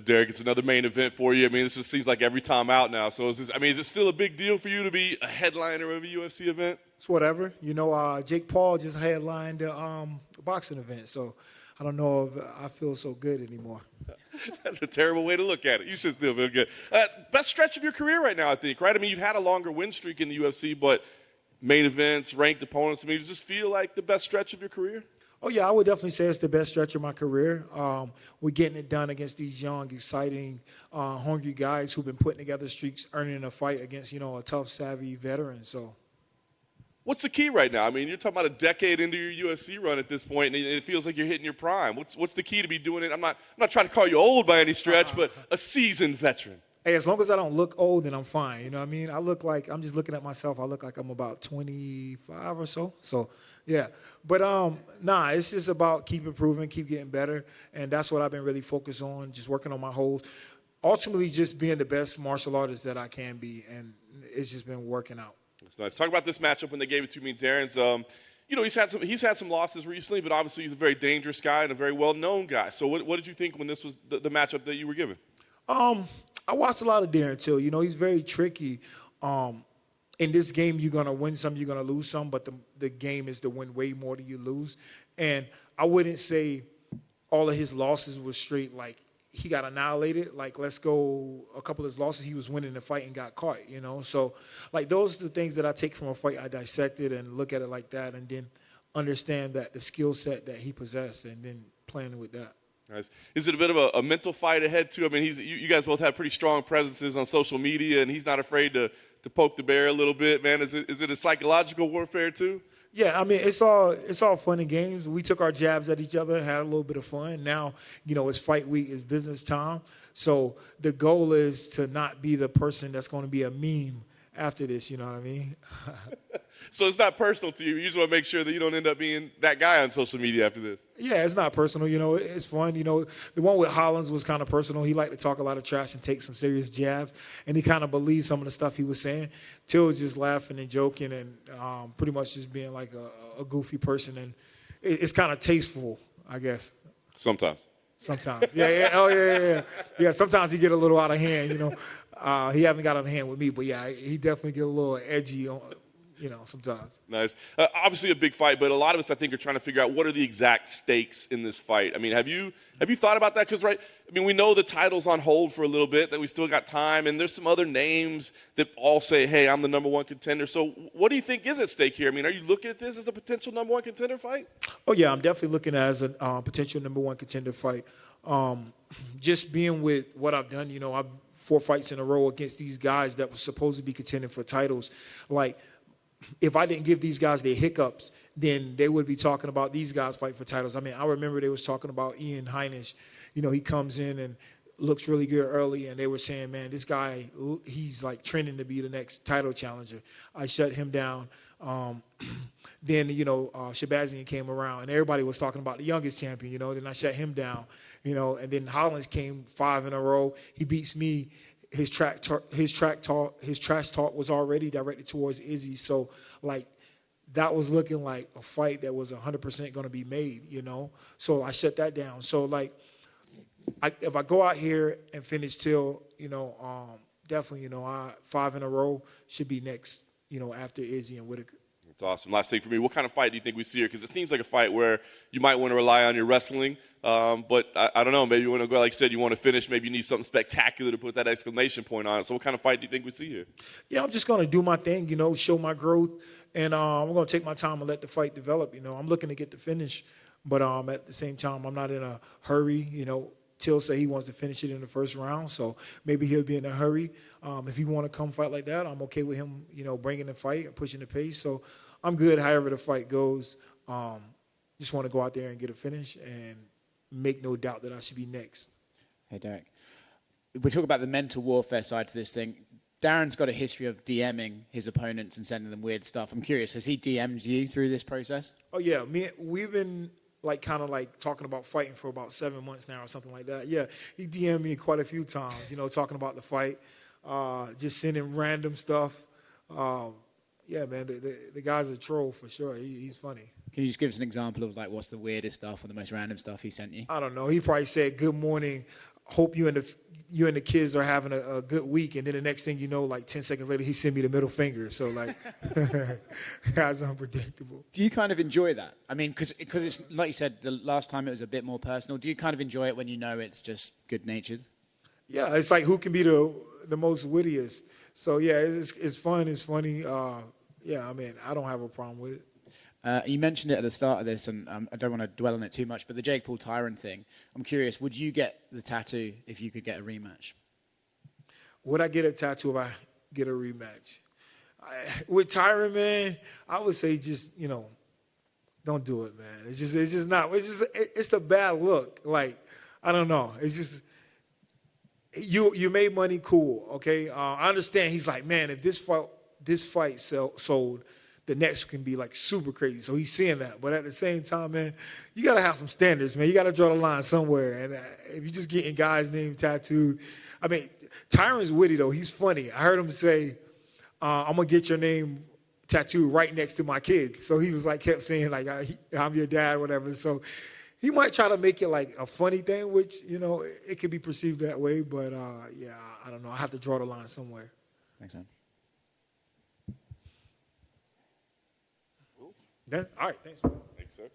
Derek, it's another main event for you. I mean, this just seems like every time out now. So, is it still a big deal for you to be a headliner of a UFC event? It's whatever. Jake Paul just headlined a boxing event, so I don't know if I feel so good anymore. That's a terrible way to look at it. You should still feel good. Best stretch of your career right now, I think, right? I mean, you've had a longer win streak in the UFC, but main events, ranked opponents, I mean, does this feel like the best stretch of your career? Oh, yeah, I would definitely say it's the best stretch of my career. We're getting it done against these young, exciting, hungry guys who've been putting together streaks, earning a fight against, a tough, savvy veteran. So, what's the key right now? I mean, you're talking about a decade into your UFC run at this point, and it feels like you're hitting your prime. What's the key to be doing it? I'm not trying to call you old by any stretch, but a seasoned veteran. Hey, as long as I don't look old, then I'm fine. You know what I mean? I'm just looking at myself. I look like I'm about 25 or so. So, yeah. But, it's just about keep improving, keep getting better. And that's what I've been really focused on, just working on my holds. Ultimately, just being the best martial artist that I can be. And it's just been working out. So let's talk about this matchup when they gave it to me. Darren's, he's had some losses recently, but obviously he's a very dangerous guy and a very well-known guy. So what did you think when this was the matchup that you were given? I watched a lot of Darren Till. He's very tricky. In this game, you're going to win some, you're going to lose some, but the game is to win way more than you lose. And I wouldn't say all of his losses were straight, like he got annihilated. Like, let's go, a couple of his losses, he was winning the fight and got caught, So, like, those are the things that I take from a fight. I dissect it and look at it like that and then understand that the skill set that he possessed and then playing with that. Nice. Is it a bit of a mental fight ahead, too? I mean, you guys both have pretty strong presences on social media, and he's not afraid to poke the bear a little bit, man. Is it a psychological warfare, too? Yeah, I mean, it's all fun and games. We took our jabs at each other, had a little bit of fun. Now, it's fight week, it's business time. So the goal is to not be the person that's going to be a meme after this, you know what I mean? So it's not personal to you. You just want to make sure that you don't end up being that guy on social media after this. Yeah, it's not personal. It's fun. The one with Hollins was kind of personal. He liked to talk a lot of trash and take some serious jabs, and he kind of believed some of the stuff he was saying. Till was just laughing and joking and pretty much just being like a goofy person, and it's kind of tasteful, I guess. Sometimes. Yeah. Oh, yeah. Yeah, sometimes he get a little out of hand, He hasn't got out of hand with me, but, yeah, he definitely get a little edgy on sometimes. Nice. Obviously a big fight, but a lot of us, I think, are trying to figure out what are the exact stakes in this fight. I mean, have you thought about that? Because, right, I mean, we know the title's on hold for a little bit, that we still got time, and there's some other names that all say, hey, I'm the number one contender. So what do you think is at stake here? I mean, are you looking at this as a potential number one contender fight? Oh, yeah, I'm definitely looking at it as a potential number one contender fight. Just being with what I've done, I've 4 fights in a row against these guys that were supposed to be contending for titles. Like, if I didn't give these guys their hiccups, then they would be talking about these guys fighting for titles. I mean, I remember they was talking about Ian Heinisch. He comes in and looks really good early, and they were saying, man, this guy, he's like trending to be the next title challenger. I shut him down. Then, Shabazian came around, and everybody was talking about the youngest champion, Then I shut him down, And then Hollins came 5 in a row. He beats me. His trash talk was already directed towards Izzy. So, like, that was looking like a fight that was 100% going to be made, So I shut that down. So, like, if I go out here and finish Till, definitely, 5 in a row should be next, after Izzy and Whitaker. That's awesome. Last thing for me, what kind of fight do you think we see here? Because it seems like a fight where you might want to rely on your wrestling, but I don't know. Maybe you want to go, like I said, you want to finish. Maybe you need something spectacular to put that exclamation point on it. So what kind of fight do you think we see here? Yeah, I'm just going to do my thing, show my growth, and I'm going to take my time and let the fight develop. I'm looking to get the finish, but at the same time, I'm not in a hurry. Till say he wants to finish it in the first round, so maybe he'll be in a hurry. If he want to come fight like that, I'm okay with him, bringing the fight and pushing the pace. So I'm good however the fight goes. Just want to go out there and get a finish and make no doubt that I should be next. Hey, Derek. We talk about the mental warfare side to this thing. Darren's got a history of DMing his opponents and sending them weird stuff. I'm curious, has he DM'd you through this process? Oh, yeah. We've been kind of talking about fighting for about 7 months now or something like that. Yeah, he DM'd me quite a few times, talking about the fight, just sending random stuff. Yeah, man, the guy's a troll for sure. He's funny. Can you just give us an example of what's the weirdest stuff or the most random stuff he sent you? I don't know. He probably said, "Good morning. hope you and the kids are having a good week, and then the next thing you know, like 10 seconds later, he sent me the middle finger. So like, that's unpredictable. Do you kind of enjoy that? I mean, because it's like you said, the last time it was a bit more personal. Do you kind of enjoy it when you know it's just good natured? Yeah, it's like who can be the most wittiest. So yeah, it's fun. It's funny. Yeah, I mean, I don't have a problem with it. You mentioned it at the start of this, and I don't want to dwell on it too much, but the Jake Paul Tyron thing. I'm curious, would you get the tattoo if you could get a rematch? Would I get a tattoo if I get a rematch? With Tyron, man, I would say just, don't do it, man. It's a bad look. Like, I don't know. It's just, you made money, cool, okay? I understand. He's like, man, if this fight sold, the next can be like super crazy. So he's seeing that. But at the same time, man, you got to have some standards, man. You got to draw the line somewhere. And if you're just getting guys' names tattooed, I mean, Tyron's witty, though. He's funny. I heard him say, I'm going to get your name tattooed right next to my kids. So he was like, kept saying, like, I'm your dad, whatever. So he might try to make it like a funny thing, which, it could be perceived that way. But, yeah, I don't know. I have to draw the line somewhere. Thanks, man. All right, thanks. Thanks, sir.